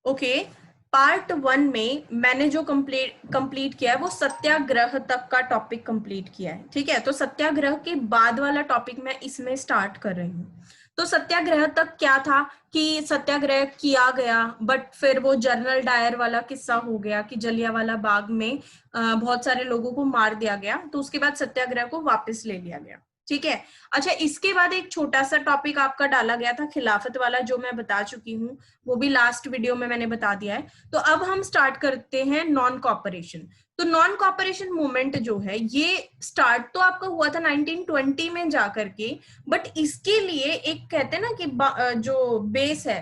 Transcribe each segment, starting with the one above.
Okay, part 1 में मैंने जो कंप्लीट किया है वो सत्याग्रह तक का टॉपिक कंप्लीट किया है। ठीक है, तो सत्याग्रह के बाद वाला टॉपिक मैं इसमें स्टार्ट कर रही हूँ। तो सत्याग्रह तक क्या था कि सत्याग्रह किया गया, बट फिर वो जनरल डायर वाला किस्सा हो गया कि जलियांवाला बाग में बहुत सारे लोगों को मार दिया गया, तो उसके बाद सत्याग्रह को वापस ले लिया गया। ठीक है, अच्छा, इसके बाद एक छोटा सा टॉपिक आपका डाला गया था खिलाफत वाला, जो मैं बता चुकी हूँ, वो भी लास्ट वीडियो में मैंने बता दिया है। तो अब हम स्टार्ट करते हैं नॉन कॉपरेशन। तो नॉन कॉपरेशन मूवमेंट जो है ये स्टार्ट तो आपका हुआ था 1920 में जाकर के, बट इसके लिए एक कहते हैं ना कि जो बेस है,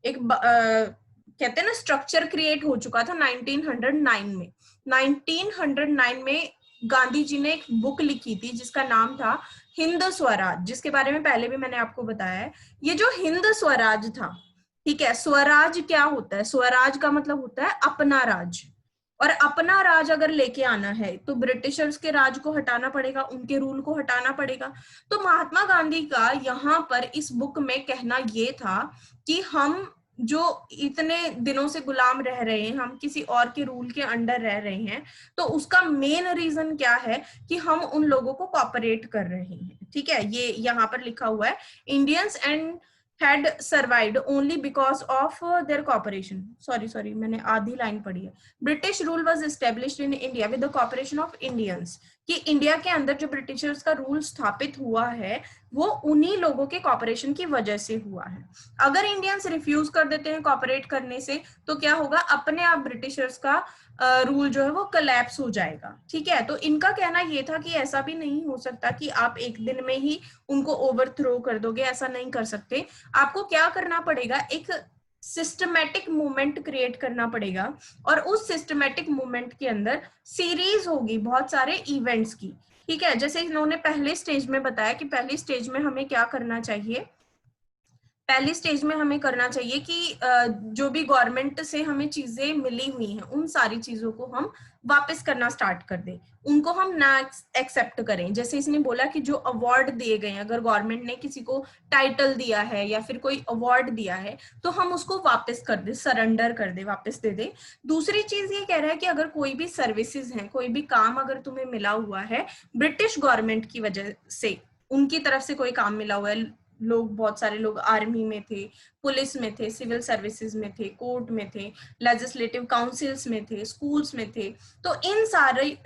एक कहते हैं ना स्ट्रक्चर क्रिएट हो चुका था 1909 में। 1909 में गांधी जी ने एक बुक लिखी थी जिसका नाम था हिंद स्वराज, जिसके बारे में पहले भी मैंने आपको बताया है। ये जो हिंद स्वराज था, ठीक है, स्वराज क्या होता है? स्वराज का मतलब होता है अपना राज, और अपना राज अगर लेके आना है तो ब्रिटिशर्स के राज को हटाना पड़ेगा, उनके रूल को हटाना पड़ेगा। तो महात्मा गांधी का यहाँ पर इस बुक में कहना ये था कि हम जो इतने दिनों से गुलाम रह रहे हैं, हम किसी और के रूल के अंडर रह रहे हैं, तो उसका मेन रीजन क्या है कि हम उन लोगों को कॉपरेट कर रहे हैं। ठीक है, ये यहाँ पर लिखा हुआ है, Indians and had survived only because of their cooperation. Sorry, मैंने आधी लाइन पढ़ी है। British rule was established in India with the cooperation of Indians. कि इंडिया के अंदर जो ब्रिटिशर्स का रूल स्थापित हुआ है वो उन्हीं लोगों के कॉपरेशन की वजह से हुआ है। अगर इंडियंस रिफ्यूज कर देते हैं कॉपरेट करने से तो क्या होगा, अपने आप ब्रिटिशर्स का रूल जो है वो कोलैप्स हो जाएगा। ठीक है, तो इनका कहना ये था कि ऐसा भी नहीं हो सकता कि आप एक दिन में ही उनको ओवरथ्रो कर दोगे, ऐसा नहीं कर सकते। आपको क्या करना पड़ेगा, एक सिस्टमैटिक मूवमेंट क्रिएट करना पड़ेगा, और उस सिस्टमैटिक मूवमेंट के अंदर सीरीज होगी बहुत सारे इवेंट्स की। ठीक है, जैसे इन्होंने पहले स्टेज में बताया कि पहली स्टेज में हमें क्या करना चाहिए, पहली स्टेज में हमें करना चाहिए कि जो भी गवर्नमेंट से हमें चीजें मिली हुई हैं उन सारी चीजों को हम वापस करना स्टार्ट कर दें, उनको हम ना एक्सेप्ट करें। जैसे इसने बोला कि जो अवार्ड दिए गए हैं, अगर गवर्नमेंट ने किसी को टाइटल दिया है या फिर कोई अवार्ड दिया है तो हम उसको वापस कर दे, सरेंडर कर दे, वापस दे दे। दूसरी चीज ये कह रहा है कि अगर कोई भी सर्विसेज हैं, कोई भी काम अगर तुम्हें मिला हुआ है ब्रिटिश गवर्नमेंट की वजह से, उनकी तरफ से कोई काम मिला हुआ है, लोग, बहुत सारे लोग आर्मी में थे, पुलिस में थे, सिविल सर्विसेज में थे, कोर्ट में थे, लेजिस्लेटिव काउंसिल्स में थे, स्कूल्स में थे, तो इन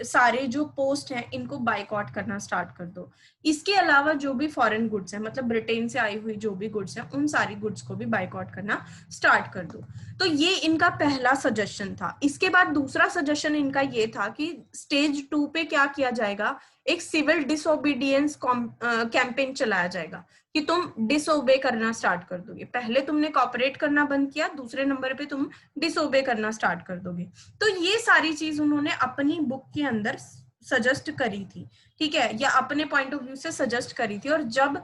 सारे जो पोस्ट हैं इनको बाइकआउट करना स्टार्ट कर दो। इसके अलावा जो भी फॉरेन गुड्स हैं, मतलब ब्रिटेन से आई हुई जो भी गुड्स हैं, उन सारी गुड्स को भी बाइकआउट करना स्टार्ट कर दो। तो ये इनका पहला सजेशन था। इसके बाद दूसरा सजेशन इनका ये था कि स्टेज 2 पे क्या किया जाएगा, एक सिविल डिसोबीडियंस कैंपेन चलाया जाएगा कि तुम डिसओबे करना स्टार्ट कर दोगे। पहले तुमने कॉपरेट करना बंद किया, दूसरे नंबर पे तुम डिसओबे करना स्टार्ट कर दोगे। तो ये सारी चीज उन्होंने अपनी बुक के अंदर सजेस्ट करी थी। ठीक है, या अपने पॉइंट ऑफ व्यू से सजेस्ट करी थी, और जब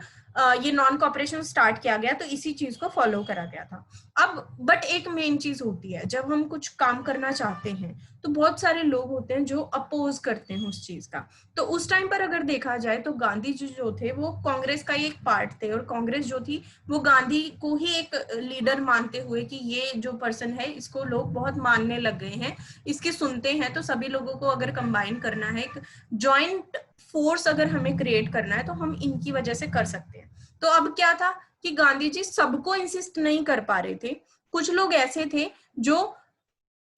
ये नॉन कॉपरेशन स्टार्ट किया गया तो इसी चीज को फॉलो करा गया था। अब बट एक मेन चीज होती है, जब हम कुछ काम करना चाहते हैं तो बहुत सारे लोग होते हैं जो अपोज करते हैं उस चीज का। तो उस टाइम पर अगर देखा जाए तो गांधी जी जो थे वो कांग्रेस का ही एक पार्ट थे, और कांग्रेस जो थी वो गांधी को ही एक लीडर मानते हुए कि ये जो पर्सन है इसको लोग बहुत मानने लग गए हैं, इसके सुनते हैं, तो सभी लोगों को अगर कंबाइन करना है, एक जॉइंट फोर्स अगर हमें क्रिएट करना है तो हम इनकी वजह से कर सकते हैं। तो अब क्या था कि गांधी जी सबको इंसिस्ट नहीं कर पा रहे थे। कुछ लोग ऐसे थे जो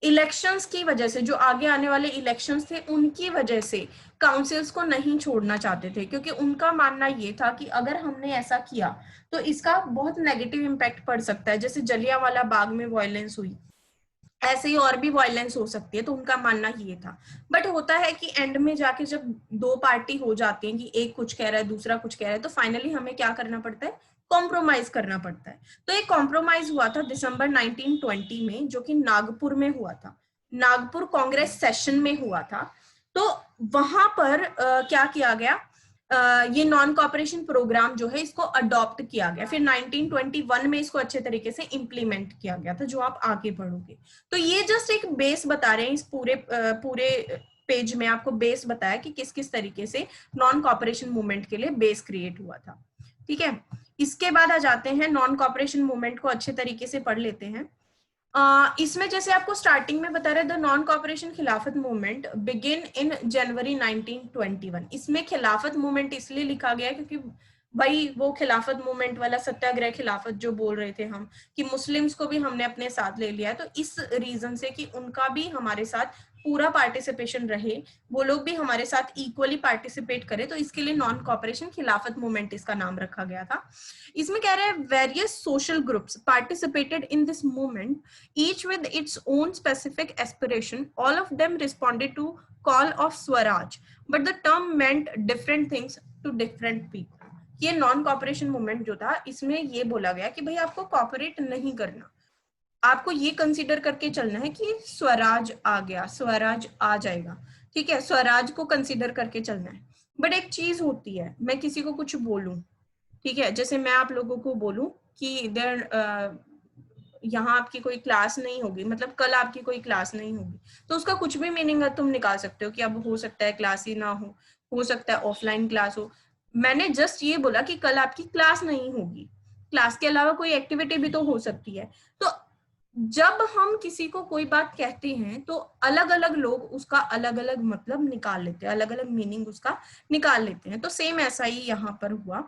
इलेक्शंस की वजह से, जो आगे आने वाले इलेक्शंस थे उनकी वजह से काउंसिल्स को नहीं छोड़ना चाहते थे, क्योंकि उनका मानना ये था कि अगर हमने ऐसा किया तो इसका बहुत नेगेटिव इम्पैक्ट पड़ सकता है। जैसे जलियांवाला बाग में वायलेंस हुई, ऐसे ही और भी वायलेंस हो सकती है, तो उनका मानना ये था। बट होता है कि एंड में जाके जब दो पार्टी हो जाती हैं कि एक कुछ कह रहा है दूसरा कुछ कह रहा है, तो फाइनली हमें क्या करना पड़ता है, कॉम्प्रोमाइज करना पड़ता है। तो एक कॉम्प्रोमाइज हुआ था दिसंबर 1920 में, जो कि नागपुर में हुआ था, नागपुर कांग्रेस सेशन में हुआ था। तो वहां पर क्या किया गया, ये नॉन कॉपरेशन प्रोग्राम जो है इसको अडॉप्ट किया गया, फिर 1921 में इसको अच्छे तरीके से इम्प्लीमेंट किया गया था, जो आप आगे पढ़ोगे। तो ये जस्ट एक बेस बता रहे हैं, इस पूरे पेज में आपको बेस बताया कि किस किस तरीके से नॉन कॉपरेशन मूवमेंट के लिए बेस क्रिएट हुआ था। ठीक है, इसके बाद आ जाते हैं, नॉन कॉपरेशन मूवमेंट को अच्छे तरीके से पढ़ लेते हैं। इसमें जैसे आपको स्टार्टिंग में बता रहे द नॉन कॉपरेशन खिलाफत मूवमेंट बिगिन इन जनवरी 1921। इसमें खिलाफत मूवमेंट इसलिए लिखा गया क्योंकि भाई वो खिलाफत मूवमेंट वाला सत्याग्रह खिलाफत जो बोल रहे थे हम कि मुस्लिम्स को भी हमने अपने साथ ले लिया, तो इस रीजन से कि उनका भी हमारे साथ पूरा पार्टिसिपेशन रहे, वो लोग भी हमारे साथ इक्वली पार्टिसिपेट करें, तो इसके लिए नॉन कॉपरेशन खिलाफत मूवमेंट इसका नाम रखा गया था। इसमें कह रहे हैं various social groups participated in this movement, each with its own specific aspiration. All of them responded to call of Swaraj, but the term meant different things to different people. ये नॉन कॉपरेशन मूवमेंट जो था इसमें ये बोला गया कि भाई आपको कॉपरेट नहीं करना, आपको ये कंसीडर करके चलना है कि स्वराज आ गया, स्वराज आ जाएगा, ठीक है, स्वराज को कंसीडर करके चलना है। बट एक चीज होती है, मैं किसी को कुछ बोलूं, ठीक है, जैसे मैं आप लोगों को बोलूं कि देर यहाँ आपकी कोई क्लास नहीं होगी, मतलब कल आपकी कोई क्लास नहीं होगी, तो उसका कुछ भी मीनिंग तुम निकाल सकते हो कि अब हो सकता है क्लास ही ना हो सकता है ऑफलाइन क्लास हो। मैंने जस्ट ये बोला कि कल आपकी क्लास नहीं होगी, क्लास के अलावा कोई एक्टिविटी भी तो हो सकती है। तो जब हम किसी को कोई बात कहते हैं तो अलग अलग लोग उसका अलग अलग मतलब निकाल लेते हैं, अलग अलग मीनिंग उसका निकाल लेते हैं। तो सेम ऐसा ही यहाँ पर हुआ।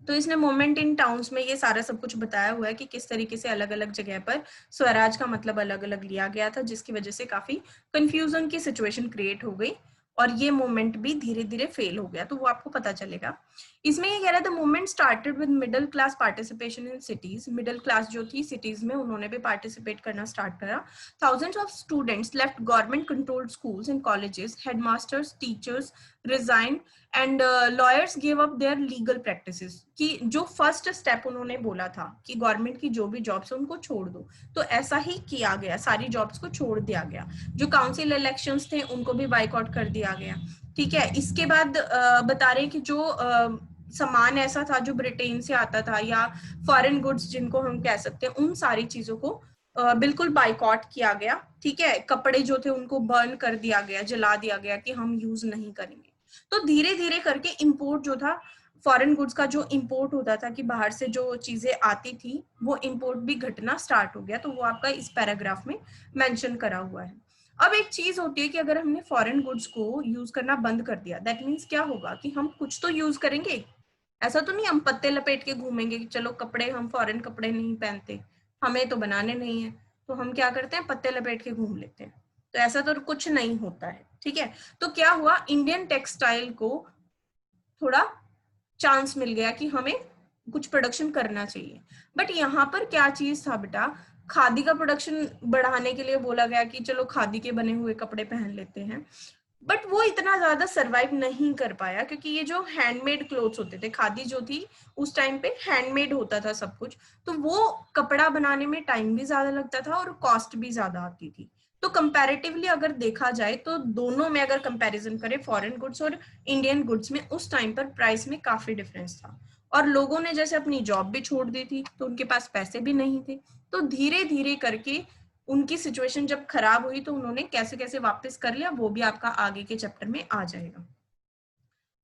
तो इसने मोमेंट इन टाउन्स में ये सारा सब कुछ बताया हुआ है कि किस तरीके से अलग अलग जगह पर स्वराज का मतलब अलग अलग लिया गया था, जिसकी वजह से काफी कंफ्यूजन की सिचुएशन क्रिएट हो गई और ये मूवमेंट भी धीरे धीरे फेल हो गया, तो वो आपको पता चलेगा। इसमें ये कह रहा है the movement started with middle class participation in cities. Middle class जो थी सिटीज में, उन्होंने भी पार्टिसिपेट करना स्टार्ट करा। Thousands of students left government controlled schools and colleges, headmasters teachers resign and lawyers give up their legal practices. कि जो first step उन्होंने बोला था कि गवर्नमेंट की जो भी जॉब्स है उनको छोड़ दो, तो ऐसा ही किया गया, सारी जॉब्स को छोड़ दिया गया। जो काउंसिल इलेक्शंस थे उनको भी बाइकआउट कर दिया गया, ठीक है। इसके बाद बता रहे कि जो सामान ऐसा था जो ब्रिटेन से आता था या फॉरेन गुड्स जिनको हम कह सकते हैं, उन सारी चीजों को बिल्कुल बाइकआउट किया गया, ठीक है। कपड़े जो थे उनको बर्न कर दिया गया, जला दिया गया कि हम यूज नहीं करेंगे। तो धीरे धीरे करके इंपोर्ट जो था, फॉरेन गुड्स का जो इंपोर्ट होता था कि बाहर से जो चीजें आती थी, वो इंपोर्ट भी घटना स्टार्ट हो गया। तो वो आपका इस पैराग्राफ में मेंशन करा हुआ है। अब एक चीज होती है कि अगर हमने फॉरेन गुड्स को यूज करना बंद कर दिया, दैट मीन्स क्या होगा कि हम कुछ तो यूज करेंगे। ऐसा तो नहीं हम पत्ते लपेट के घूमेंगे कि चलो कपड़े, हम फॉरेन कपड़े नहीं पहनते, हमें तो बनाने नहीं है, तो हम क्या करते हैं, पत्ते लपेट के घूम लेते हैं। तो ऐसा तो कुछ नहीं होता है, ठीक है। तो क्या हुआ, इंडियन टेक्सटाइल को थोड़ा चांस मिल गया कि हमें कुछ प्रोडक्शन करना चाहिए। बट यहाँ पर क्या चीज था बेटा, खादी का प्रोडक्शन बढ़ाने के लिए बोला गया कि चलो खादी के बने हुए कपड़े पहन लेते हैं। बट वो इतना ज्यादा सरवाइव नहीं कर पाया क्योंकि ये जो हैंडमेड क्लोथ्स होते थे, खादी जो थी उस टाइम पे हैंडमेड होता था सब कुछ, तो वो कपड़ा बनाने में टाइम भी ज्यादा लगता था और कॉस्ट भी ज्यादा आती थी। तो कंपैरेटिवली अगर देखा जाए तो दोनों में अगर कंपैरिजन करें फॉरेन गुड्स और इंडियन गुड्स में, उस टाइम पर प्राइस में काफी डिफरेंस था। और लोगों ने जैसे अपनी जॉब भी छोड़ दी थी तो उनके पास पैसे भी नहीं थे, तो धीरे धीरे करके उनकी सिचुएशन जब खराब हुई तो उन्होंने कैसे कैसे वापस कर लिया, वो भी आपका आगे के चैप्टर में आ जाएगा।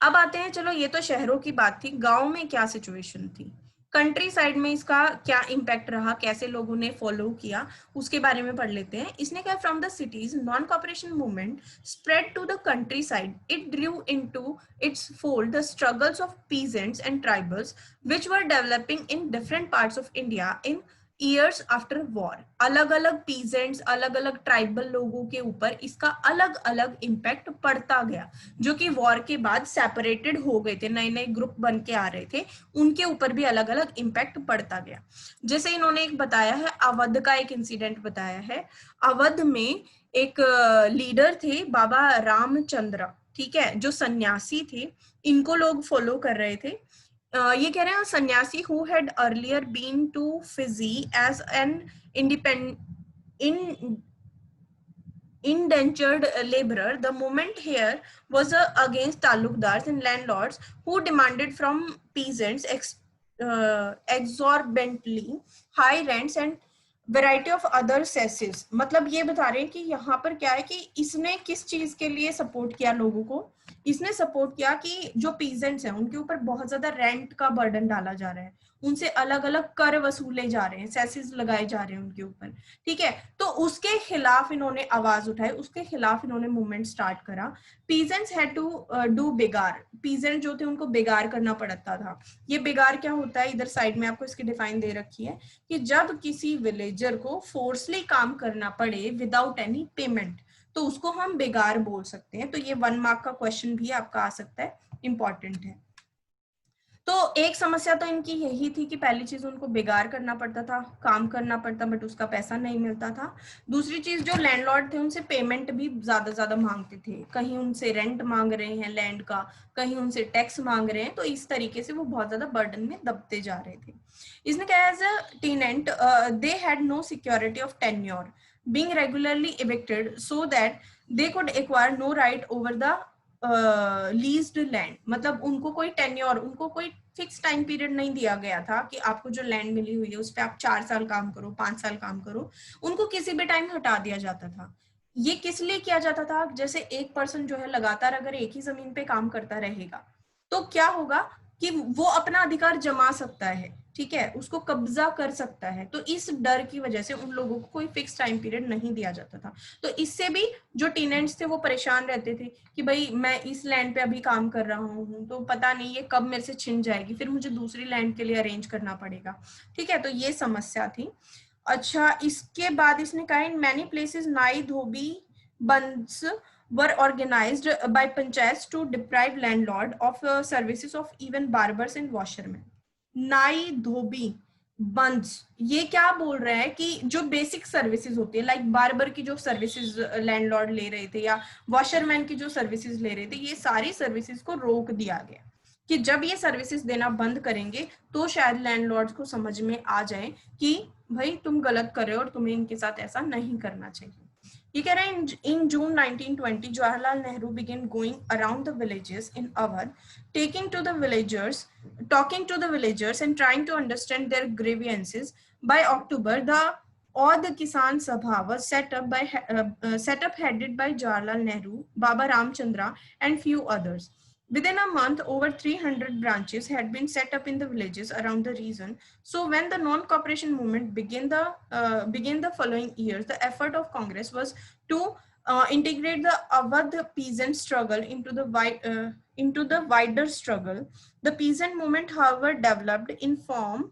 अब आते हैं, चलो ये तो शहरों की बात थी, गांव में क्या सिचुएशन थी, कंट्री साइड में इसका क्या इम्पैक्ट रहा, कैसे लोगों ने फॉलो किया, उसके बारे में पढ़ लेते हैं। इसने क्या, from the cities non cooperation movement spread to the countryside, it drew into its fold the struggles of peasants and tribals which were developing in different parts of India in years after war. अलग अलग peasants, अलग अलग tribal लोगों के ऊपर इसका अलग अलग इम्पैक्ट पड़ता गया, जो कि वॉर के बाद सेपरेटेड हो गए थे, नए नए ग्रुप बन के आ रहे थे, उनके ऊपर भी अलग अलग इम्पैक्ट पड़ता गया। जैसे इन्होंने एक बताया है, अवध का एक इंसिडेंट बताया है। अवध में एक लीडर थे बाबा रामचंद्र, ठीक है, जो सन्यासी थे, इनको लोग फॉलो कर रहे थे। ये कह रहे हैं सन्यासी who had earlier been to Fiji as an indentured laborer. The movement here was against talukdars and landlords who demanded from peasants exorbitantly high rents and variety of other सेसेस। मतलब ये बता रहे हैं कि यहाँ पर क्या है कि इसने किस चीज के लिए सपोर्ट किया लोगों को, इसने सपोर्ट किया कि जो पीजेंट्स हैं उनके ऊपर बहुत ज्यादा रेंट का बर्डन डाला जा रहा है, उनसे अलग अलग कर वसूले जा रहे हैं, सेसेस लगाए जा रहे हैं उनके ऊपर, ठीक है। तो उसके खिलाफ इन्होंने आवाज उठाई, उसके खिलाफ इन्होंने मूवमेंट स्टार्ट करा। Peasants had to do begar, peasant जो थे उनको बेगार करना पड़ता था। ये बेगार क्या होता है, इधर साइड में आपको इसकी डिफाइन दे रखी है कि जब किसी विलेजर को फोर्सली काम करना पड़े विदाउट एनी पेमेंट, तो उसको हम बेगार बोल सकते हैं। तो ये 1 मार्क का क्वेश्चन भी आपका आ सकता है, इंपॉर्टेंट है। तो एक समस्या तो इनकी यही थी कि पहली चीज उनको बेगार करना पड़ता था, काम करना पड़ता, बट उसका पैसा नहीं मिलता था। दूसरी चीज, जो लैंडलॉर्ड थे उनसे पेमेंट भी ज्यादा मांगते थे, कहीं उनसे रेंट मांग रहे हैं लैंड का, कहीं उनसे टैक्स मांग रहे हैं, तो इस तरीके से वो बहुत ज्यादा बर्डन में दबते जा रहे थे। इसने कहा as a tenant they had no security of tenure being regularly evicted so that they could acquire no right over the leased land. मतलब उनको कोई टेन्योर, उनको कोई फिक्स टाइम पीरियड नहीं दिया गया था कि आपको जो लैंड मिली हुई है उस पर आप 4 साल काम करो, 5 साल काम करो, उनको किसी भी टाइम हटा दिया जाता था। ये किस लिए किया जाता था, जैसे एक पर्सन जो है लगातार अगर एक ही जमीन पे काम करता रहेगा तो क्या होगा कि वो अपना अधिकार जमा सकता है, ठीक है, उसको कब्जा कर सकता है। तो इस डर की वजह से उन लोगों को कोई फिक्स टाइम पीरियड नहीं दिया जाता था। तो इससे भी जो टेनेंट्स थे वो परेशान रहते थे कि भाई मैं इस लैंड पे अभी काम कर रहा हूँ तो पता नहीं ये कब मेरे से छिन जाएगी, फिर मुझे दूसरी लैंड के लिए अरेंज करना पड़ेगा, ठीक है। तो ये समस्या थी। अच्छा, इसके बाद इसने कहा इन मैनी प्लेसेस नाई धोबी बंस were organized by panchayats to deprive landlord of services of even barbers and washermen. नाई धोबी बंस, ये क्या बोल रहा है कि जो बेसिक सर्विसेज होती है, लाइक बार्बर की जो सर्विसेज लैंडलॉर्ड ले रहे थे या वॉशरमैन की जो सर्विसेज ले रहे थे, ये सारी सर्विसेज को रोक दिया गया कि जब ये सर्विसेज देना बंद करेंगे तो शायद लैंडलॉर्ड्स को समझ में आ जाए कि भाई तुम गलत कर रहे हो और तुम्हें इनके साथ ऐसा नहीं करना चाहिए। ये कह रहे हैं इन जून 1920 Jawaharlal Nehru began going around the villages in Awadh, talking to the villagers and trying to understand their grievances. By October, the Awadh Kisan Sabha was set up headed by Jawaharlal Nehru, Baba Ramchandra, and few others. Within a month, over 300 branches had been set up in the villages around the region. So when the non-cooperation movement began the following years, the effort of Congress was to integrate the Awadh peasant struggle into the wider struggle. The peasant movement, however, developed in forms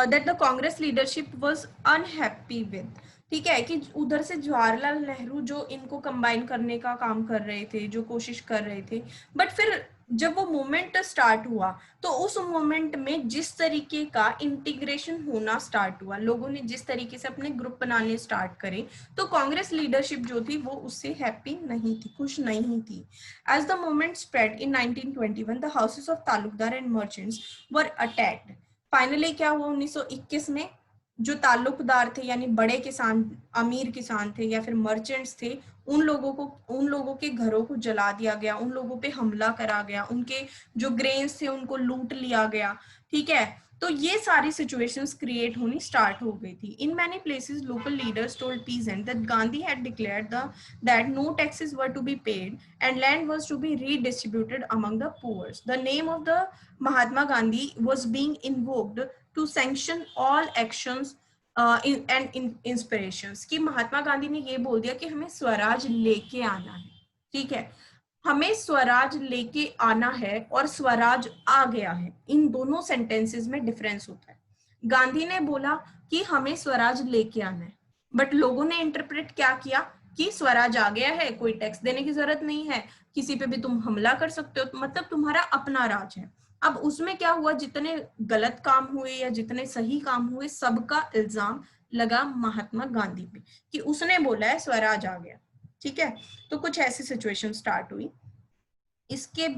that the Congress leadership was unhappy with. ठीक है, कि उधर से जवाहरलाल नेहरू जो इनको combine करने का काम कर रहे थे, जो कोशिश कर रहे थे, बट फिर जब वो मूवमेंट स्टार्ट हुआ तो उस मूवमेंट में जिस तरीके का इंटीग्रेशन होना स्टार्ट हुआ, लोगों ने जिस तरीके से अपने ग्रुप बनाने स्टार्ट करे, तो कांग्रेस लीडरशिप जो थी वो उससे हैप्पी नहीं थी, खुश नहीं थी। As the movement spread in 1921, the houses of taluqdar and merchants were attacked. Finally क्या हुआ 1921 में, जो ताल्लुकदार थे यानी बड़े किसान, अमीर किसान थे या फिर मर्चेंट्स थे, उन लोगों के घरों को जला दिया गया, उन लोगों पे हमला करा गया, उनके जो ग्रेन्स थे उनको लूट लिया गया, ठीक है। तो ये सारी सिचुएशंस क्रिएट होनी स्टार्ट हो गई थी। In many places local leaders told peasant that Gandhi had declared that no taxes were to be paid and land was to be redistributed among the poor. The name of the Mahatma Gandhi was being invoked to sanction all actions inspirations, कि महात्मा गांधी ने ये बोल दिया कि हमें स्वराज लेके आना है, ठीक है, हमें स्वराज लेके आना है और स्वराज आ गया है। इन दोनों सेंटेंसेस में डिफरेंस होता है। गांधी ने बोला कि हमें स्वराज लेके आना है, बट लोगों ने इंटरप्रेट क्या किया कि स्वराज आ गया है, कोई टैक्स देने की जरूरत नहीं है, किसी पे भी तुम हमला कर सकते हो, मतलब तुम्हारा अपना राज है। अब उसमें क्या हुआ, जितने गलत काम हुए या जितने सही काम हुए, सबका इल्जाम लगा महात्मा गांधी पे कि उसने बोला है स्वराज आ गया, ठीक है। तो कुछ ऐसी सिचुएशन स्टार्ट हुई। इसके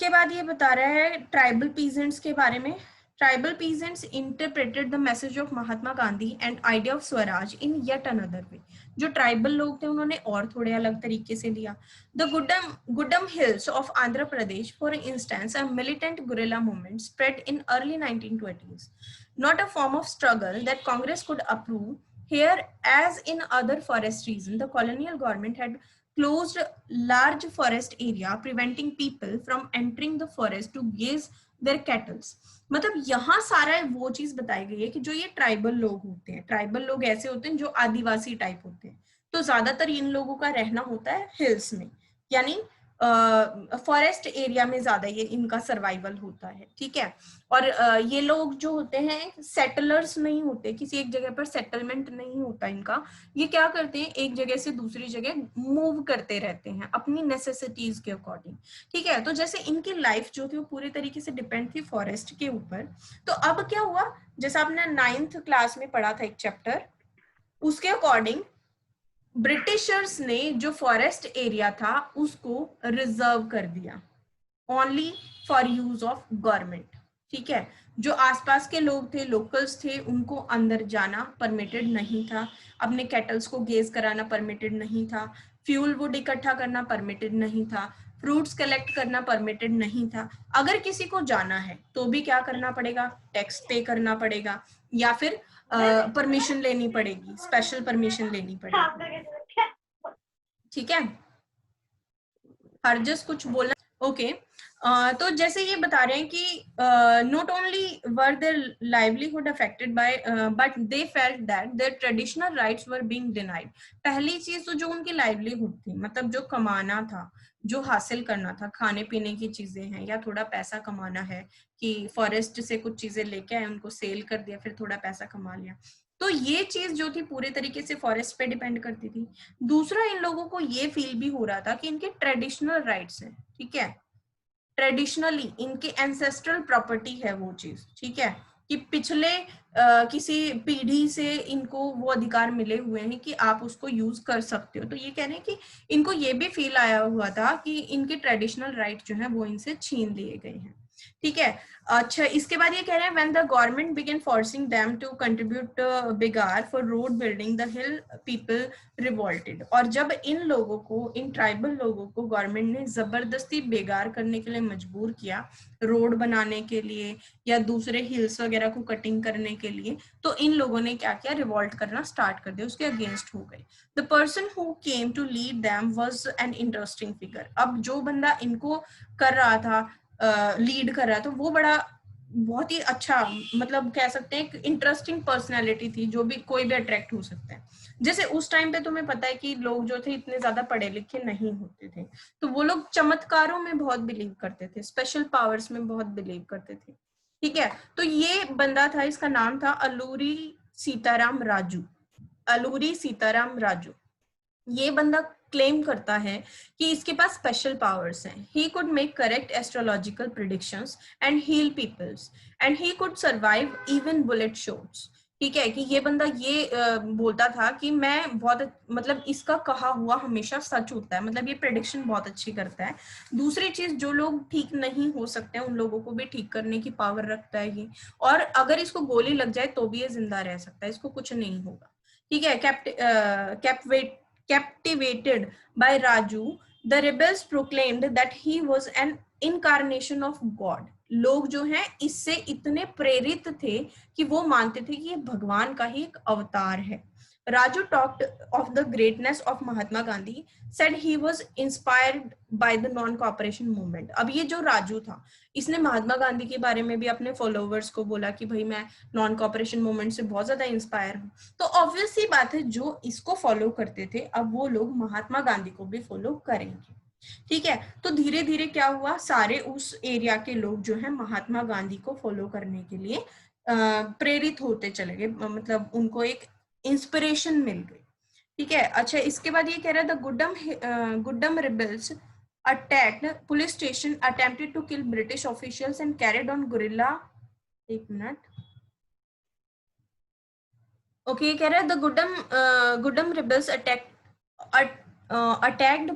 बाद ये बता रहा है ट्राइबल पीजेंट्स के बारे में। Tribal peasants interpreted the message of Mahatma Gandhi and idea of Swaraj in yet another way. जो ट्राइबल लोग थे उन्होंने और थोड़े अलग तरीके से लिया। The Guddam Hills of Andhra Pradesh, for instance, a militant guerrilla movement spread in early 1920s. Not a form of struggle that Congress could approve. Here, as in other forest regions, the colonial government had closed large forest area preventing people from entering the forest to graze their cattle. मतलब यहाँ सारा वो चीज बताई गई है कि जो ये ट्राइबल लोग होते हैं, ट्राइबल लोग ऐसे होते हैं जो आदिवासी टाइप होते हैं, तो ज्यादातर इन लोगों का रहना होता है हिल्स में, यानी फॉरेस्ट एरिया में ज्यादा ये इनका सर्वाइवल होता है, ठीक है। और ये लोग जो होते हैं सेटलर्स नहीं होते, किसी एक जगह पर सेटलमेंट नहीं होता इनका, ये क्या करते हैं एक जगह से दूसरी जगह मूव करते रहते हैं अपनी नेसेसिटीज के अकॉर्डिंग, ठीक है। तो जैसे इनकी लाइफ जो थी वो पूरी तरीके से डिपेंड थी फॉरेस्ट के ऊपर। तो अब क्या हुआ, जैसा आपने 9th क्लास में पढ़ा था एक चैप्टर, उसके अकॉर्डिंग ब्रिटिशर्स ने जो फॉरेस्ट एरिया था उसको रिजर्व कर दिया only for use of government, ठीक है। जो आसपास के लोग थे, लोकल्स थे, उनको अंदर जाना परमिटेड नहीं था, अपने कैटल्स को गेज कराना परमिटेड नहीं था, फ्यूल वुड इकट्ठा करना परमिटेड नहीं था, फ्रूट्स कलेक्ट करना परमिटेड नहीं था। अगर किसी को जाना है तो भी क्या करना पड़ेगा, टैक्स पे करना पड़ेगा या फिर परमिशन लेनी पड़ेगी, स्पेशल परमिशन लेनी पड़ेगी, ठीक है। हरजस कुछ बोलना, ओके। तो जैसे ये बता रहे हैं कि not only were their livelihood affected by but they felt that there traditional rights were being denied. पहली चीज तो जो उनकी लाइवलीहुड थी, मतलब जो कमाना था, जो हासिल करना था, खाने पीने की चीजें हैं या थोड़ा पैसा कमाना है कि फॉरेस्ट से कुछ चीजें लेके आए, उनको सेल कर दिया, फिर थोड़ा पैसा कमा लिया, तो ये चीज जो थी पूरे तरीके से फॉरेस्ट पे डिपेंड करती थी। दूसरा, इन लोगों को ये फील भी हो रहा था कि इनके ट्रेडिशनल राइट्स हैं, ठीक है, ट्रेडिशनली इनकी एंसेस्ट्रल प्रॉपर्टी है वो चीज, ठीक है, कि पिछले किसी पीढ़ी से इनको वो अधिकार मिले हुए हैं कि आप उसको यूज कर सकते हो। तो ये कह रहे हैं कि इनको ये भी फील आया हुआ था कि इनके ट्रेडिशनल राइट जो है वो इनसे छीन लिए गए हैं, ठीक है। अच्छा, इसके बाद ये कह रहे हैं when the government began forcing them to contribute begar for road building the hill people revolted. और जब इन लोगों को, इन ट्राइबल लोगों को गवर्नमेंट ने जबरदस्ती बेगार करने के लिए मजबूर किया, रोड बनाने के लिए या दूसरे हिल्स वगैरह को कटिंग करने के लिए, तो इन लोगों ने क्या किया, रिवोल्ट करना स्टार्ट कर दिया, उसके अगेंस्ट हो गए। The person who came to lead them was an interesting figure. अब जो बंदा इनको कर रहा था, लीड कर रहा था, वो बड़ा बहुत ही अच्छा, मतलब कह सकते हैं एक इंटरेस्टिंग पर्सनैलिटी थी, जो भी कोई भी अट्रैक्ट हो सकता है। जैसे उस टाइम पे तुम्हें पता है कि लोग जो थे इतने ज्यादा पढ़े लिखे नहीं होते थे, तो वो लोग चमत्कारों में बहुत बिलीव करते थे, स्पेशल पावर्स में बहुत बिलीव करते थे, ठीक है। तो ये बंदा था, इसका नाम था अलूरी सीताराम राजू, अलूरी सीताराम राजू। ये बंदा क्लेम करता है कि इसके पास स्पेशल पावर्स हैं। He could make correct astrological predictions and heal peoples and he could survive even bullet shots, ठीक है। कि ये बंदा ये बोलता था कि मैं बहुत, मतलब इसका कहा हुआ हमेशा सच होता है, मतलब ये प्रेडिक्शन बहुत अच्छी करता है। दूसरी चीज, जो लोग ठीक नहीं हो सकते हैं उन लोगों को भी ठीक करने की पावर रखता है ये, और अगर इसको गोली लग जाए तो भी ये जिंदा रह सकता है, इसको कुछ नहीं होगा, ठीक है। Captivated by Raju, the rebels proclaimed that he was an incarnation of God. लोग जो हैं इससे इतने प्रेरित थे कि वो मानते थे कि ये भगवान का ही एक अवतार है। Raju talked of the greatness of Mahatma Gandhi, said he was inspired by the non-cooperation movement. अब ये जो राजू था, इसने महात्मा गांधी के बारे में भी अपने फॉलोवर्स को बोला कि भाई मैं नॉन कॉपरेशन मूवमेंट से बहुत ज्यादा इंस्पायर हूँ। तो ऑब्वियस सी बात है, जो इसको फॉलो करते थे अब वो लोग महात्मा गांधी को भी फॉलो करेंगे, ठीक है। तो धीरे धीरे क्या हुआ, सारे उस एरिया के लोग जो है महात्मा गांधी को फॉलो करने के लिए प्रेरित होते चले गए, मतलब उनको एक इंस्पिरेशन मिल गई, ठीक है। अच्छा, इसके बाद ये कह रहा है the Gudem rebels attacked police station, attempted to kill British officials and carried on guerrilla, एक मिनट, ओके, कह रहा है the Gudem rebels attacked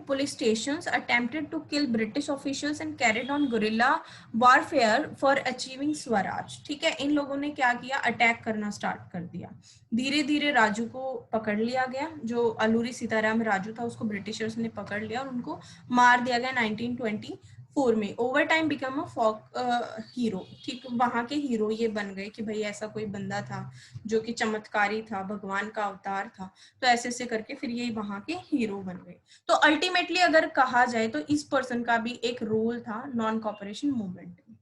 police stations, attempted to kill British officials and carried on guerrilla warfare for achieving Swaraj, ठीक है। इन लोगों ने क्या किया, अटैक करना स्टार्ट कर दिया। धीरे धीरे राजू को पकड़ लिया गया, जो अलूरी सीताराम राजू था उसको ब्रिटिशर्स ने पकड़ लिया और उनको मार दिया गया 1920। 1904 में over time become a folk hero, ठीक, वहां के हीरो ये बन गए कि भाई ऐसा कोई बंदा था जो कि चमत्कारी था, भगवान का अवतार था, तो ऐसे ऐसे करके फिर ये वहां के हीरो बन गए। तो अल्टीमेटली अगर कहा जाए तो इस पर्सन का भी एक रोल था नॉन कॉपरेशन मूवमेंट में।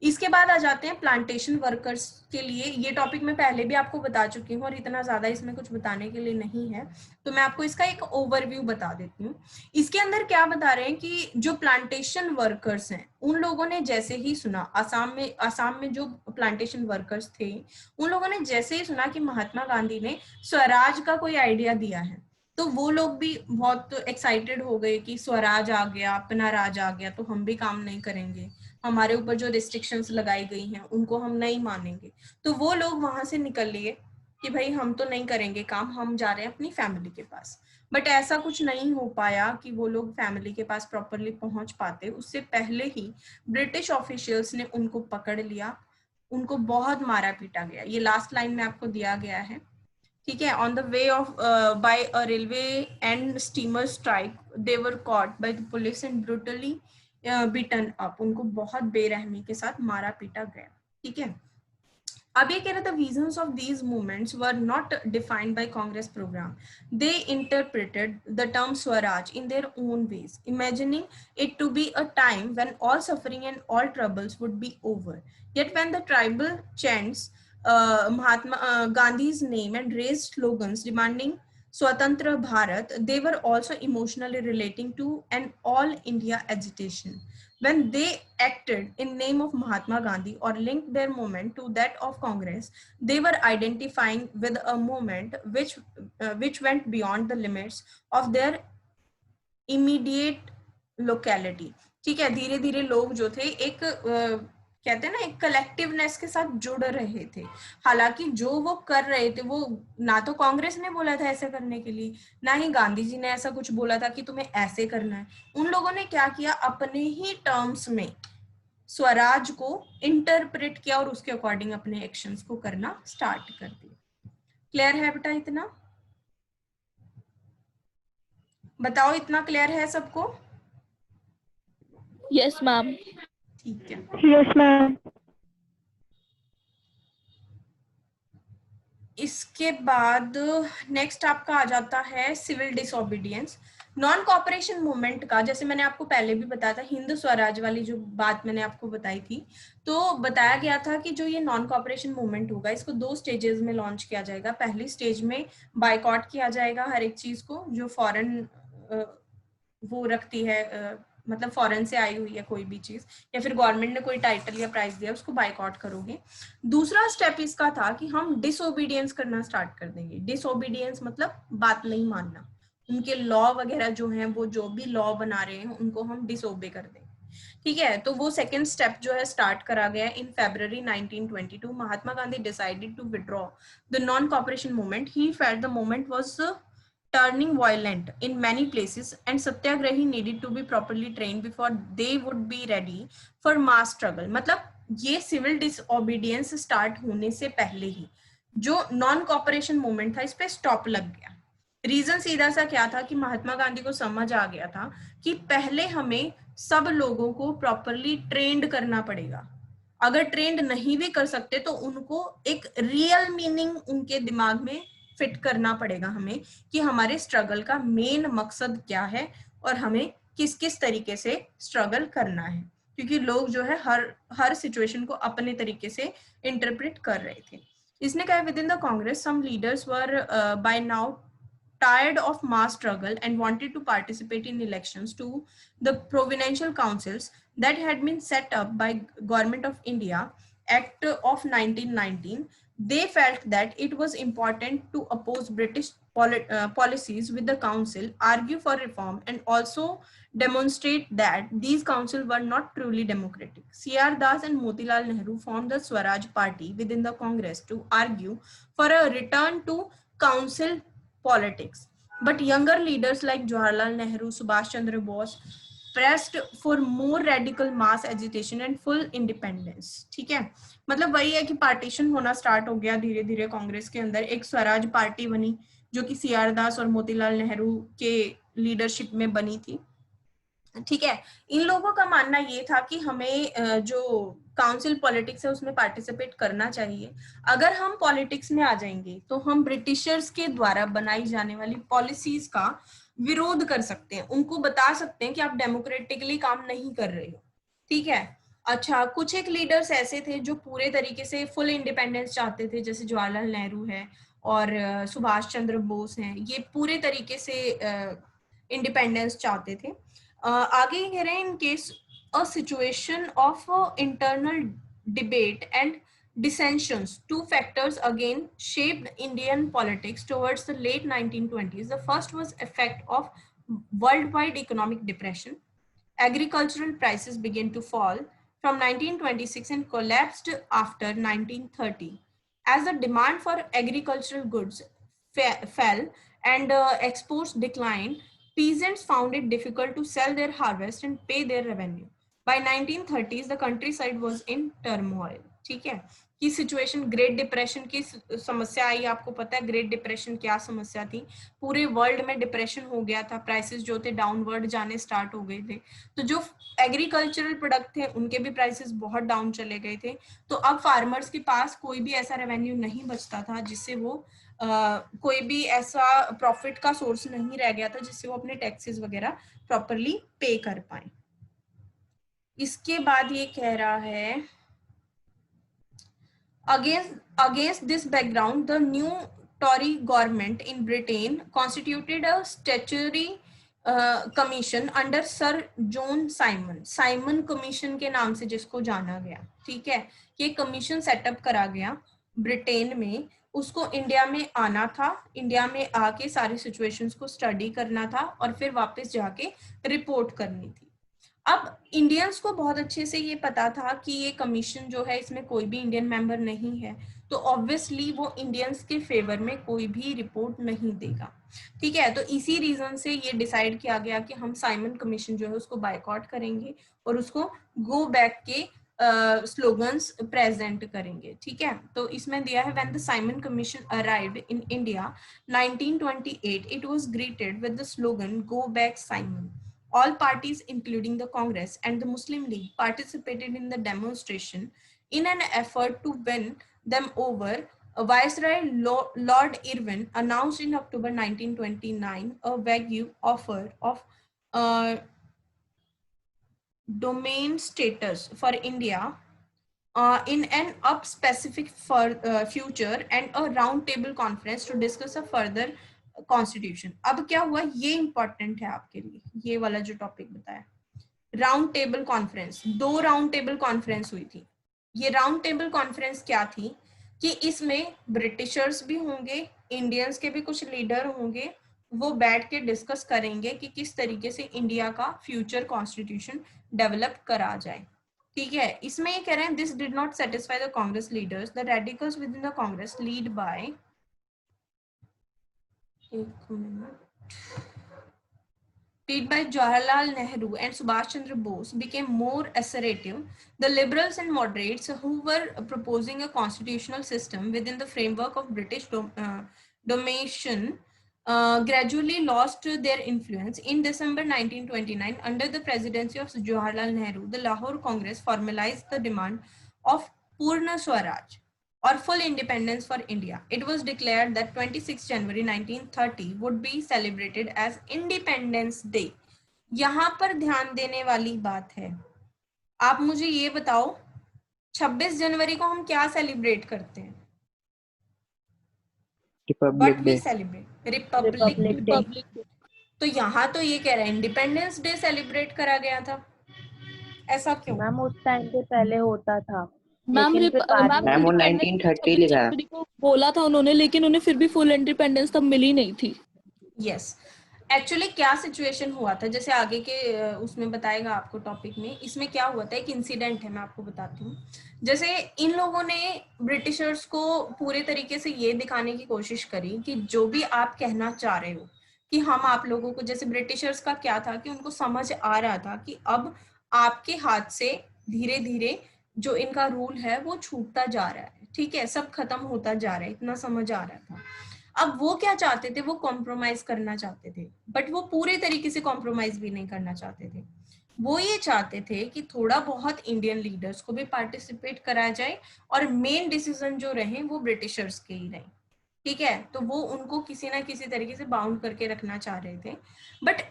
इसके बाद आ जाते हैं प्लांटेशन वर्कर्स के लिए। ये टॉपिक मैं पहले भी आपको बता चुकी हूँ और इतना ज्यादा इसमें कुछ बताने के लिए नहीं है, तो मैं आपको इसका एक ओवरव्यू बता देती हूँ। इसके अंदर क्या बता रहे हैं कि जो प्लांटेशन वर्कर्स हैं उन लोगों ने जैसे ही सुना, असम में जो प्लांटेशन वर्कर्स थे उन लोगों ने जैसे ही सुना कि महात्मा गांधी ने स्वराज का कोई आइडिया दिया है, तो वो लोग भी बहुत एक्साइटेड हो गए कि स्वराज आ गया, अपना राज आ गया, तो हम भी काम नहीं करेंगे, हमारे ऊपर जो रिस्ट्रिक्शंस लगाई गई हैं उनको हम नहीं मानेंगे। तो वो लोग वहां से निकल लिए कि भाई हम तो नहीं करेंगे काम, हम जा रहे हैं अपनी फैमिली के पास। बट ऐसा कुछ नहीं हो पाया कि वो लोग फैमिली के पास प्रॉपरली पहुंच पाते। उससे पहले ही ब्रिटिश ऑफिशियल्स ने उनको पकड़ लिया, उनको बहुत मारा पीटा गया। ये लास्ट लाइन में आपको दिया गया है, ठीक है। On the way of by a railway and steamer strike they were caught by the police and brutally beaten up. उनको बहुत बेरहमी के साथ मारा पीटा गया, ठीक है। अब ये कह रहा था visions of these movements were not defined by Congress program. They interpreted the term Swaraj in their own ways, imagining it to be a time when all suffering and all troubles would be over. Yet when the tribal chants Mahatma Gandhi's name and raised slogans demanding Swatantra Bharat, they were also emotionally relating to an all India agitation. When they acted in name of Mahatma Gandhi or linked their movement to that of Congress, they were identifying with a movement which went beyond the limits of their immediate locality. ठीक है, धीरे धीरे लोग जो थे एक कहते हैं ना, एक कलेक्टिवनेस के साथ जुड़ रहे थे। हालांकि जो वो कर रहे थे वो ना तो कांग्रेस ने बोला था ऐसे करने के लिए, ना ही गांधी जी ने ऐसा कुछ बोला था कि तुम्हें ऐसे करना है। उन लोगों ने क्या किया, अपने ही टर्म्स में स्वराज को इंटरप्रेट किया और उसके अकॉर्डिंग अपने एक्शंस को करना स्टार्ट कर दिया। क्लियर है बेटा? इतना बताओ, इतना क्लियर है सबको? Yes ma'am. ठीक है, यस मैम। इसके बाद नेक्स्ट आपका आ जाता है civil disobedience. Non cooperation movement का, जैसे मैंने आपको पहले भी बताया था, हिंद स्वराज वाली जो बात मैंने आपको बताई थी, तो बताया गया था कि जो ये नॉन कॉपरेशन मूवमेंट होगा इसको 2 स्टेजेस में लॉन्च किया जाएगा। पहली स्टेज में बायकॉट किया जाएगा हर एक चीज को जो फॉरेन वो रखती है, मतलब फॉरेन से आई हुई है कोई भी चीज, या फिर गवर्नमेंट ने कोई टाइटल या प्राइज दिया उसको बायकॉट करोगे। दूसरा स्टेप इसका था कि हम डिसोबीडियंस करना स्टार्ट कर देंगे। डिसोबीडियंस मतलब बात नहीं मानना, उनके लॉ वगैरह जो हैं, वो जो भी लॉ बना रहे हैं उनको हम डिसोबे कर देंगे, ठीक है। तो वो सेकेंड स्टेप जो है स्टार्ट करा गया in February 1922। Mahatma Gandhi decided to withdraw the non cooperation movement. He felt the movement was turning violent in many places and satyagrahi needed to be properly trained before they would be ready for mass struggle। मतलब ये civil disobedience start होने से पहले ही जो non cooperation movement था इस पे stop लग गया। रीजन सीधा सा क्या था कि महात्मा गांधी को समझ आ गया था कि पहले हमें सब लोगों को प्रॉपरली ट्रेंड करना पड़ेगा। अगर ट्रेंड नहीं भी कर सकते तो उनको एक रियल मीनिंग उनके दिमाग में फिट करना पड़ेगा हमें कि हमारे स्ट्रगल का मेन मकसद क्या है और हमें किस किस तरीके से स्ट्रगल करना है, क्योंकि लोग जो है हर सिचुएशन को अपने तरीके से इंटरप्रेट कर रहे थे। इसने कहा within the Congress some leaders were by now tired of mass struggle and wanted to participate in elections to the provincial councils that had been set up by Government of India Act of 1919. They felt that it was important to oppose British policies with the council, argue for reform, and also demonstrate that these councils were not truly democratic. C.R. Das and Motilal Nehru formed the Swaraj Party within the Congress to argue for a return to council politics. But younger leaders like Jawaharlal Nehru, Subhash Chandra Bose pressed for more radical mass agitation and full independence। ठीक है, मतलब वही है कि partition होना start हो गया धीरे धीरे कांग्रेस के अंदर। एक स्वराज पार्टी बनी जो कि सीआर दास और मोतीलाल नेहरू के लीडरशिप में बनी थी। ठीक है। इन लोगों का मानना ये था कि हमें जो काउंसिल पॉलिटिक्स है उसमें पार्टिसिपेट करना चाहिए। अगर हम पॉलिटिक्स में आ जाएंगे तो हम ब्रिटिशर्स के द्वारा बनाई जाने वाली पॉलिसीज का विरोध कर सकते हैं, उनको बता सकते हैं कि आप डेमोक्रेटिकली काम नहीं कर रहे हो। ठीक है। अच्छा, कुछ एक लीडर्स ऐसे थे जो पूरे तरीके से फुल इंडिपेंडेंस चाहते थे, जैसे जवाहरलाल नेहरू है और सुभाष चंद्र बोस हैं, ये पूरे तरीके से इंडिपेंडेंस चाहते थे। आगे कह रहे हैं, in case a situation of internal debate and dissensions, two factors again shaped Indian politics towards the late 1920s. The first was effect of worldwide economic depression. Agricultural prices began to fall from 1926 and collapsed after 1930 as the demand for agricultural goods fell and exports declined. Peasants found it difficult to sell their harvest and pay their revenue. By 1930s, the countryside was in turmoil. ठीक है, की situation, great depression की समस्या आई। आपको पता है great depression क्या समस्या थी, पूरे वर्ल्ड में डिप्रेशन हो गया था, प्राइसेस जो थे डाउनवर्ड जाने स्टार्ट हो गए थे, तो जो एग्रीकल्चरल प्रोडक्ट थे उनके भी प्राइसेस बहुत डाउन चले गए थे। तो अब फार्मर्स के पास कोई भी ऐसा रेवेन्यू नहीं बचता था जिससे वो कोई भी ऐसा प्रॉफिट का सोर्स नहीं रह गया था जिससे वो अपने टैक्सेस वगैरह प्रॉपरली पे कर पाए। इसके बाद ये कह रहा है, against this background, the new Tory government in Britain constituted a statutory commission under Sir John Simon, Simon commission के नाम से जिसको जाना गया। ठीक है, ये कमीशन सेटअप करा गया ब्रिटेन में, उसको इंडिया में आना था, इंडिया में आके सारी सिचुएशंस को स्टडी करना था और फिर वापस जाके रिपोर्ट करनी थी। अब इंडियंस को बहुत अच्छे से ये पता था कि ये कमीशन जो है इसमें कोई भी इंडियन मेंबर नहीं है, तो ऑब्वियसली वो इंडियंस के फेवर में कोई भी रिपोर्ट नहीं देगा। ठीक है, तो इसी रीजन से ये डिसाइड किया गया कि हम साइमन कमीशन जो है उसको बायकॉट करेंगे और उसको गो बैक के स्लोगन्स प्रेजेंट करेंगे। ठीक है, तो इसमें दिया है, when the Simon commission arrived in India 1928 it was greeted with the slogan go back Simon. All parties, including the Congress and the Muslim League, participated in the demonstration in an effort to win them over. Viceroy Lord Irwin announced in October 1929 a vague offer of domain status for India in an up specific future and a round table conference to discuss a further constitution. अब क्या हुआ, ये important है आपके लिए, ये वाला जो टॉपिक बताया, round table conference. 2 round table conference हुई थी। ये राउंड टेबल कॉन्फ्रेंस क्या थी कि इसमें ब्रिटिशर्स भी होंगे, इंडियंस के भी कुछ लीडर होंगे, वो बैठ के डिस्कस करेंगे कि किस तरीके से इंडिया का फ्यूचर कॉन्स्टिट्यूशन डेवलप करा जाए। ठीक है, इसमें ये कह रहे हैं, this did not satisfy the Congress leaders, the radicals with in the Congress lead by, led by Jawaharlal Nehru and Subhash Chandra Bose, became more assertive. The liberals and moderates who were proposing a constitutional system within the framework of British domination gradually lost their influence. In December 1929, under the presidency of Jawaharlal Nehru, the Lahore Congress formalized the demand of Purna Swaraj or full independence for India. It was declared that 26 January 1930 would be celebrated as Independence Day. यहाँ पर ध्यान देने वाली बात है, आप मुझे ये बताओ 26 जनवरी को हम क्या सेलिब्रेट करते हैं? What we celebrate? Republic day. तो यहाँ तो ये कह रहा है इंडिपेंडेंस डे सेलिब्रेट करा गया था, ऐसा क्यों? मैम उस टाइम पे पहले होता था, मैम वो 1930 लिखा है, बोला था उन्होंने, लेकिन उन्हें फिर भी फुल इंडिपेंडेंस तब मिली नहीं थी। यस, एक्चुअली क्या सिचुएशन हुआ था, जैसे आगे के उसमें बताएगा आपको टॉपिक में, इसमें क्या हुआ था, एक इंसिडेंट है मैं आपको बताती हूँ। जैसे इन लोगों ने ब्रिटिशर्स को पूरे तरीके से ये दिखाने की कोशिश करी कि जो भी आप कहना चाह रहे हो कि हम आप लोगों को, जैसे ब्रिटिशर्स का क्या था कि उनको समझ आ रहा था कि अब आपके हाथ से धीरे धीरे जो इनका रूल है वो छूटता जा रहा है। ठीक है, सब खत्म होता जा रहा है, इतना समझ आ रहा था। अब वो क्या चाहते थे, वो कॉम्प्रोमाइज करना चाहते थे, बट वो पूरे तरीके से कॉम्प्रोमाइज भी नहीं करना चाहते थे। वो ये चाहते थे कि थोड़ा बहुत इंडियन लीडर्स को भी पार्टिसिपेट कराया जाए और मेन डिसीजन जो रहे वो ब्रिटिशर्स के ही रहे, ठीक है। तो वो उनको किसी ना किसी तरीके से बाउंड करके रखना चाह रहे थे। बट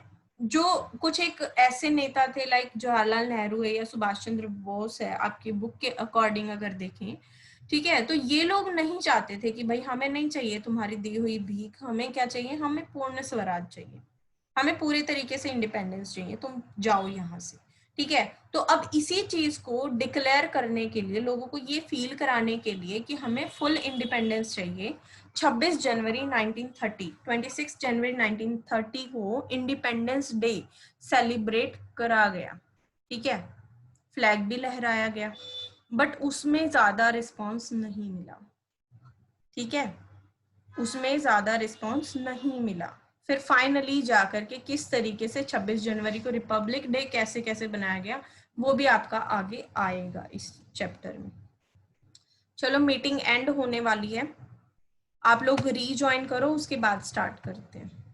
जो कुछ एक ऐसे नेता थे लाइक जवाहरलाल नेहरू है या सुभाष चंद्र बोस है, आपकी बुक के अकॉर्डिंग अगर देखें, ठीक है, तो ये लोग नहीं चाहते थे कि भाई हमें नहीं चाहिए तुम्हारी दी हुई भीख, हमें क्या चाहिए, हमें पूर्ण स्वराज चाहिए, हमें पूरे तरीके से इंडिपेंडेंस चाहिए, तुम जाओ यहाँ से, ठीक है। तो अब इसी चीज को डिक्लेयर करने के लिए, लोगों को ये फील कराने के लिए कि हमें फुल इंडिपेंडेंस चाहिए, 26 जनवरी 1930, 26 जनवरी 1930 को इंडिपेंडेंस डे सेलिब्रेट करा गया, ठीक है। फ्लैग भी लहराया गया, बट उसमें ज्यादा रिस्पॉन्स नहीं मिला, ठीक है, उसमें ज्यादा रिस्पॉन्स नहीं मिला। फिर फाइनली जाकर के किस तरीके से 26 जनवरी को रिपब्लिक डे कैसे कैसे बनाया गया, वो भी आपका आगे आएगा इस चैप्टर में। चलो मीटिंग एंड होने वाली है, आप लोग रीजॉइन करो, उसके बाद स्टार्ट करते हैं।